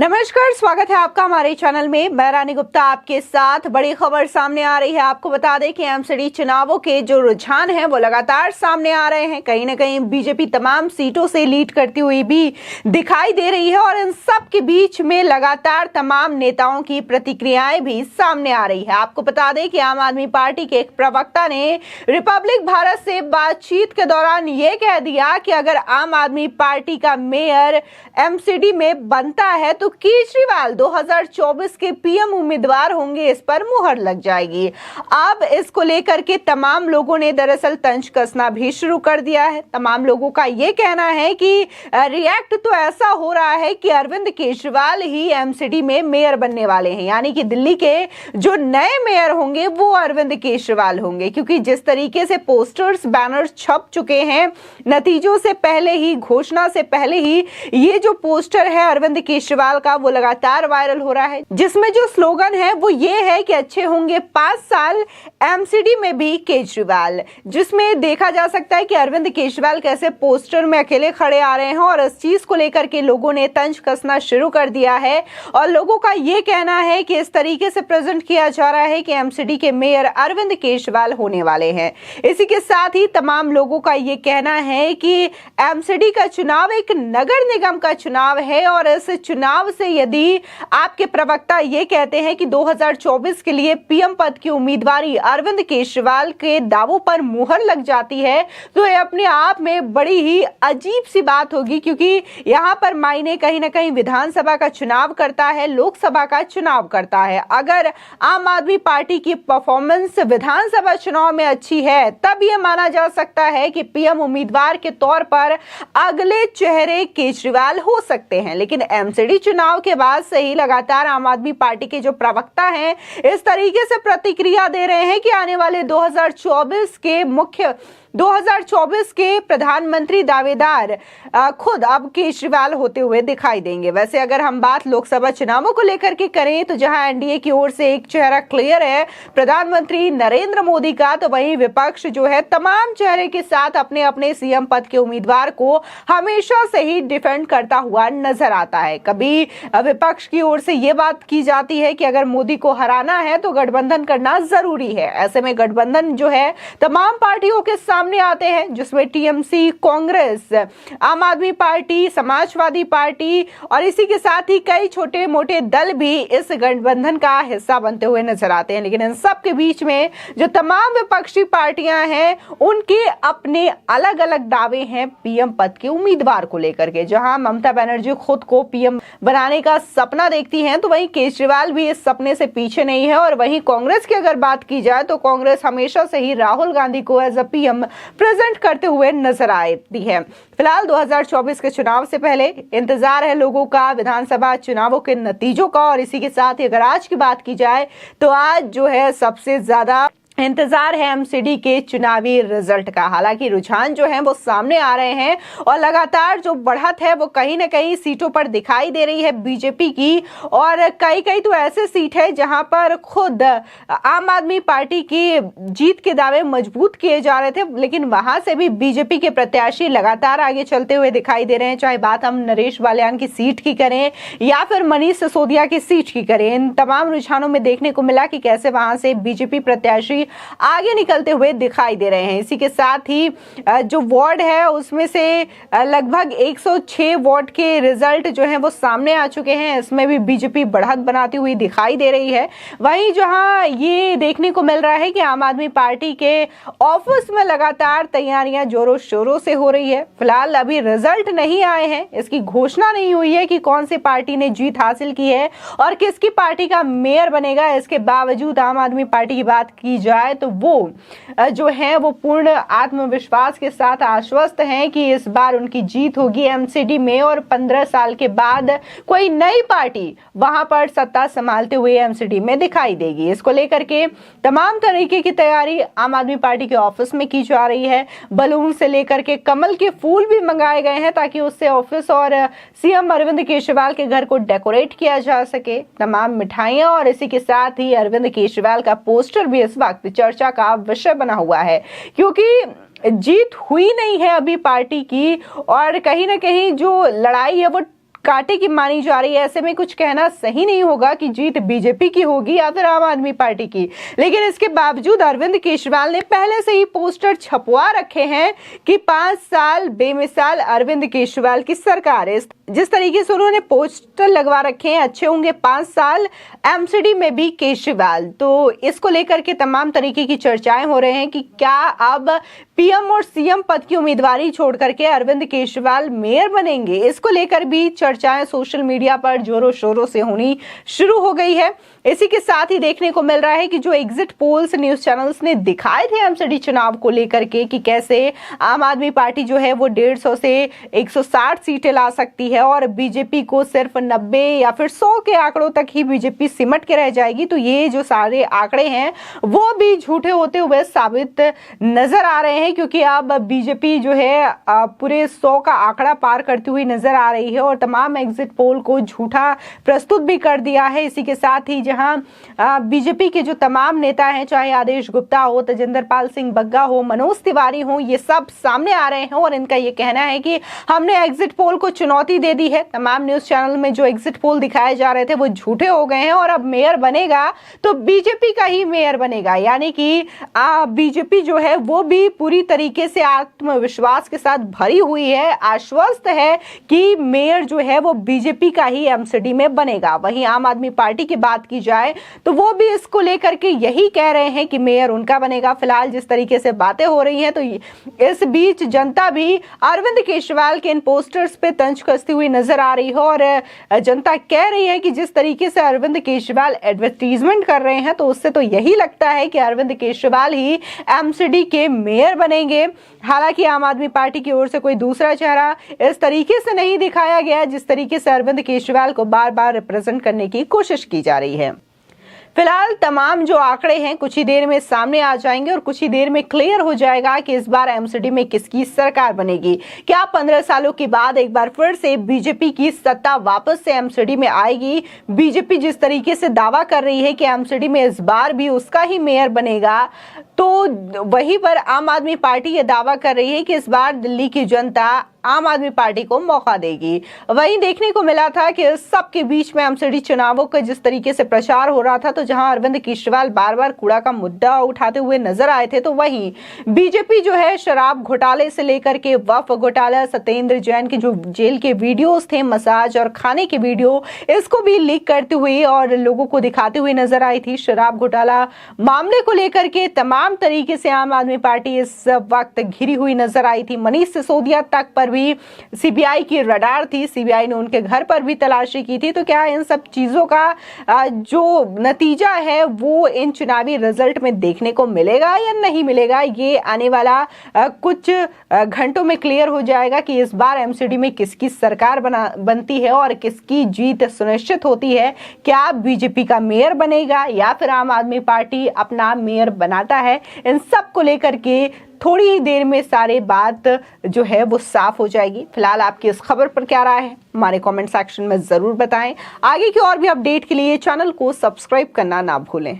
नमस्कार, स्वागत है आपका हमारे चैनल में। मैं रानी गुप्ता आपके साथ। बड़ी खबर सामने आ रही है। आपको बता दें कि एमसीडी चुनावों के जो रुझान हैं वो लगातार सामने आ रहे हैं। कहीं ना कहीं बीजेपी तमाम सीटों से लीड करती हुई भी दिखाई दे रही है और इन सब के बीच में लगातार तमाम नेताओं की प्रतिक्रियाएं भी सामने आ रही है। आपको बता दें कि आम आदमी पार्टी के एक प्रवक्ता ने रिपब्लिक भारत से बातचीत के दौरान ये कह दिया कि अगर आम आदमी पार्टी का मेयर एमसीडी में बनता है तो केजरीवाल 2024 के पीएम उम्मीदवार होंगे, इस पर मुहर लग जाएगी। अब इसको लेकर के तमाम लोगों ने दरअसल तंज कसना भी शुरू कर दिया है। तमाम लोगों का ये कहना है कि रिएक्ट तो ऐसा हो रहा है कि अरविंद केजरीवाल ही एमसीडी में मेयर बनने वाले हैं, यानी कि दिल्ली के जो नए मेयर होंगे वो अरविंद केजरीवाल होंगे। क्योंकि जिस तरीके से पोस्टर्स बैनर्स छप चुके हैं, नतीजों से पहले ही, घोषणा से पहले ही ये जो पोस्टर है अरविंद केजरीवाल का वो लगातार वायरल हो रहा है, जिसमें जो स्लोगन है वो ये है कि अच्छे होंगे 5 साल एमसीडी में भी केजरीवाल। जिसमें देखा जा सकता है कि अरविंद केजरीवाल कैसे पोस्टर में अकेले खड़े आ रहे हैं और इस चीज को लेकर के लोगों ने तंज कसना शुरू कर दिया है। और लोगों का ये कहना है कि इस तरीके से प्रेजेंट किया जा रहा है कि एमसीडी के मेयर अरविंद केजरीवाल होने वाले हैं। इसी के साथ ही तमाम लोगों का ये कहना है कि एमसीडी का चुनाव एक नगर निगम का चुनाव है और इस चुनाव से यदि आपके प्रवक्ता ये कहते हैं कि 2024 के लिए पीएम पद की उम्मीदवारी अरविंद केजरीवाल के दावों पर मुहर लग जाती है तो ये अपने आप में बड़ी ही अजीब सी बात होगी। क्योंकि यहां पर मायने कहीं ना कहीं विधानसभा का चुनाव करता है, लोकसभा का चुनाव करता है। अगर आम आदमी पार्टी की परफॉर्मेंस विधानसभा चुनाव में अच्छी है तब यह माना जा सकता है कि पीएम उम्मीदवार के तौर पर अगले चेहरे केजरीवाल हो सकते हैं। लेकिन एमसीडी चुनाव के बाद से ही लगातार आम आदमी पार्टी के जो प्रवक्ता हैं इस तरीके से प्रतिक्रिया दे रहे हैं कि आने वाले 2024 के प्रधानमंत्री दावेदार खुद अब केजरीवाल होते हुए दिखाई देंगे। वैसे अगर हम बात लोकसभा चुनावों को लेकर के करें तो जहां एनडीए की ओर से एक चेहरा क्लियर है प्रधानमंत्री नरेंद्र मोदी का, तो वहीं विपक्ष जो है तमाम चेहरे के साथ अपने अपने सीएम पद के उम्मीदवार को हमेशा से ही डिफेंड करता हुआ नजर आता है। कभी विपक्ष की ओर से यह बात की जाती है कि अगर मोदी को हराना है तो गठबंधन करना जरूरी है। ऐसे में गठबंधन जो है तमाम पार्टियों के सामने आते हैं, जिसमें टीएमसी, कांग्रेस, आम आदमी पार्टी, समाजवादी पार्टी और इसी के साथ ही कई छोटे मोटे दल भी इस गठबंधन का हिस्सा बनते हुए नजर आते हैं। लेकिन इन सब के बीच में जो तमाम विपक्षी पार्टियां हैं उनके अपने अलग अलग दावे हैं पीएम पद के उम्मीदवार को लेकर के। जहां ममता बनर्जी खुद को पीएम बनाने का सपना देखती हैं तो वहीं केजरीवाल भी इस सपने से पीछे नहीं है। और वहीं कांग्रेस की अगर बात की जाए तो कांग्रेस हमेशा से ही राहुल गांधी को एज अ पीएम प्रेजेंट करते हुए नजर आती है। फिलहाल 2024 के चुनाव से पहले इंतजार है लोगों का विधानसभा चुनावों के नतीजों का। और इसी के साथ ही अगर आज की बात की जाए तो आज जो है सबसे ज्यादा इंतजार है एमसीडी के चुनावी रिजल्ट का। हालांकि रुझान जो है वो सामने आ रहे हैं और लगातार जो बढ़त है वो कहीं ना कहीं सीटों पर दिखाई दे रही है बीजेपी की। और कई तो ऐसे सीट है जहां पर खुद आम आदमी पार्टी की जीत के दावे मजबूत किए जा रहे थे, लेकिन वहां से भी बीजेपी के प्रत्याशी लगातार आगे चलते हुए दिखाई दे रहे हैं। चाहे बात हम नरेश बालियान की सीट की करें या फिर मनीष सिसोदिया की सीट की करें, इन तमाम रुझानों में देखने को मिला कि कैसे वहां से बीजेपी प्रत्याशी आगे निकलते हुए दिखाई दे रहे हैं। इसी के साथ ही जो वार्ड है उसमें से लगभग 106 वार्ड के रिजल्ट जो है वो सामने आ चुके हैं। इसमें भी बीजेपी बढ़त बनाती हुई दिखाई दे रही है। वहीं जहां ये देखने को मिल रहा है कि आम आदमी पार्टी के ऑफिस में लगातार तैयारियां जोरों शोरों से हो रही है। फिलहाल अभी रिजल्ट नहीं आए हैं, इसकी घोषणा नहीं हुई है कि कौन सी पार्टी ने जीत हासिल की है और किसकी पार्टी का मेयर बनेगा। इसके बावजूद आम आदमी पार्टी की बात की जाए तो वो जो है वो पूर्ण आत्मविश्वास के साथ आश्वस्त हैं कि इस बार उनकी जीत होगी एमसीडी में और 15 साल के बाद कोई नई पार्टी वहां पर सत्ता संभालते हुए एमसीडी में दिखाई देगी। इसको लेकर के तमाम तरीके की तैयारी आम आदमी पार्टी के ऑफिस में की जा रही है। बलून से लेकर के कमल के फूल भी मंगाए गए हैं ताकि उससे ऑफिस और सीएम अरविंद केजरीवाल के घर को डेकोरेट किया जा सके। तमाम मिठाइयां और इसी के साथ ही अरविंद केजरीवाल का पोस्टर भी इस वक्त चर्चा का विषय बना हुआ है, क्योंकि जीत हुई नहीं है अभी पार्टी की और कहीं ना कहीं जो लड़ाई है वो कांटे की मानी जा रही है। ऐसे में कुछ कहना सही नहीं होगा कि जीत बीजेपी की होगी या फिर आम आदमी पार्टी की, लेकिन इसके बावजूद अरविंद केजरीवाल ने पहले से ही पोस्टर छपवा रखे हैं कि 5 साल बेमिसाल अरविंद केजरीवाल की सरकार है। जिस तरीके से उन्होंने पोस्टर लगवा रखे हैं, अच्छे होंगे 5 साल, एमसीडी में भी केजरीवाल। तो इसको लेकर के तमाम तरीके की चर्चाएं हो रहे हैं कि क्या अब पीएम और सीएम पद की उम्मीदवारी छोड़ करके अरविंद केजरीवाल मेयर बनेंगे। इसको लेकर भी चर्चाएं सोशल मीडिया पर जोरों शोरों से होनी शुरू हो गई है। इसी के साथ ही देखने को मिल रहा है कि जो एग्जिट पोल्स न्यूज चैनल्स ने दिखाए थे एमसीडी चुनाव को लेकर के कि कैसे आम आदमी पार्टी जो है वो 150 से 160 सीटें ला सकती है और बीजेपी को सिर्फ 90 या फिर 100 के आंकड़ों तक ही बीजेपी सिमट के रह जाएगी, तो ये जो सारे आंकड़े हैं वो भी झूठे होते हुए साबित नजर आ रहे हैं, क्योंकि अब बीजेपी जो है पूरे 100 का आंकड़ा पार करती हुई नजर आ रही है और तमाम एग्जिट पोल को झूठा प्रस्तुत भी कर दिया है। इसी के साथ ही जहां बीजेपी के जो तमाम नेता हैं, चाहे आदेश गुप्ता हो, तेजिंदर पाल सिंह बग्गा हो, मनोज तिवारी हो, ये सब सामने आ रहे हैं और इनका ये कहना है कि हमने एग्जिट पोल को चुनौती दे दी है। तमाम न्यूज चैनल में जो एग्जिट पोल दिखाए जा रहे थे वो झूठे हो गए हैं और अब मेयर बनेगा तो बीजेपी का ही मेयर बनेगा, यानी कि बीजेपी जो है वो भी पूरी तरीके से आत्मविश्वास के साथ भरी हुई है, आश्वस्त है कि मेयर जो है वो बीजेपी का ही एमसीडी में बनेगा। वहीं आम आदमी पार्टी की बात की जाए तो वो भी इसको लेकर के यही कह रहे हैं कि मेयर उनका बनेगा। फिलहाल जिस तरीके से बातें हो रही हैं तो इस बीच जनता भी अरविंद केजरीवाल के इन पोस्टर्स पे तंज कसती हुई नजर आ रही है और जनता कह रही है कि जिस तरीके से अरविंद केजरीवाल एडवर्टीजमेंट कर रहे हैं तो उससे तो यही लगता है कि अरविंद केजरीवाल ही एमसीडी के मेयर बनेंगे। हालांकि आम आदमी पार्टी की ओर से कोई दूसरा चेहरा इस तरीके से नहीं दिखाया गया जिस तरीके से अरविंद केजरीवाल को बार बार रिप्रेजेंट करने की कोशिश की जा रही है। फिलहाल तमाम जो आंकड़े हैं कुछ ही देर में सामने आ जाएंगे और कुछ ही देर में क्लियर हो जाएगा कि इस बार एमसीडी में किसकी सरकार बनेगी। क्या 15 सालों के बाद एक बार फिर से बीजेपी की सत्ता वापस से एमसीडी में आएगी। बीजेपी जिस तरीके से दावा कर रही है कि एमसीडी में इस बार भी उसका ही मेयर बनेगा, तो वहीं पर आम आदमी पार्टी ये दावा कर रही है कि इस बार दिल्ली की जनता आम आदमी पार्टी को मौका देगी। वहीं देखने को मिला था कि सबके बीच में एमसीडी चुनावों का जिस तरीके से प्रचार हो रहा था, तो जहां अरविंद केजरीवाल बार बार कूड़ा का मुद्दा उठाते हुए नजर आए थे, तो वहीं बीजेपी जो है शराब घोटाले से लेकर के वक्फ घोटाला, सत्येंद्र जैन के जो जेल के वीडियोस थे, मसाज और खाने के वीडियो, इसको भी लीक करते हुए और लोगों को दिखाते हुए नजर आई थी। शराब घोटाला मामले को लेकर के तमाम तरीके से आम आदमी पार्टी इस वक्त घिरी हुई नजर आई थी। मनीष सिसोदिया तक पर भी सीबीआई की रडार थी, सीबीआई ने उनके घर पर भी तलाशी की थी। तो क्या इन सब चीजों का जो नतीजा है वो इन चुनावी रिजल्ट में देखने को मिलेगा या नहीं मिलेगा, ये आने वाला कुछ घंटों में क्लियर हो जाएगा कि इस बार एमसीडी में किसकी सरकार बनती है और किसकी जीत सुनिश्चित होती है। क्या बीजेपी का मेयर बनेगा या फिर आम आदमी पार्टी अपना मेयर बनाता है। इन सब को लेकर के थोड़ी ही देर में सारे बात जो है वो साफ हो जाएगी। फिलहाल आपकी इस खबर पर क्या राय है हमारे कमेंट सेक्शन में जरूर बताएं। आगे की और भी अपडेट के लिए चैनल को सब्सक्राइब करना ना भूलें।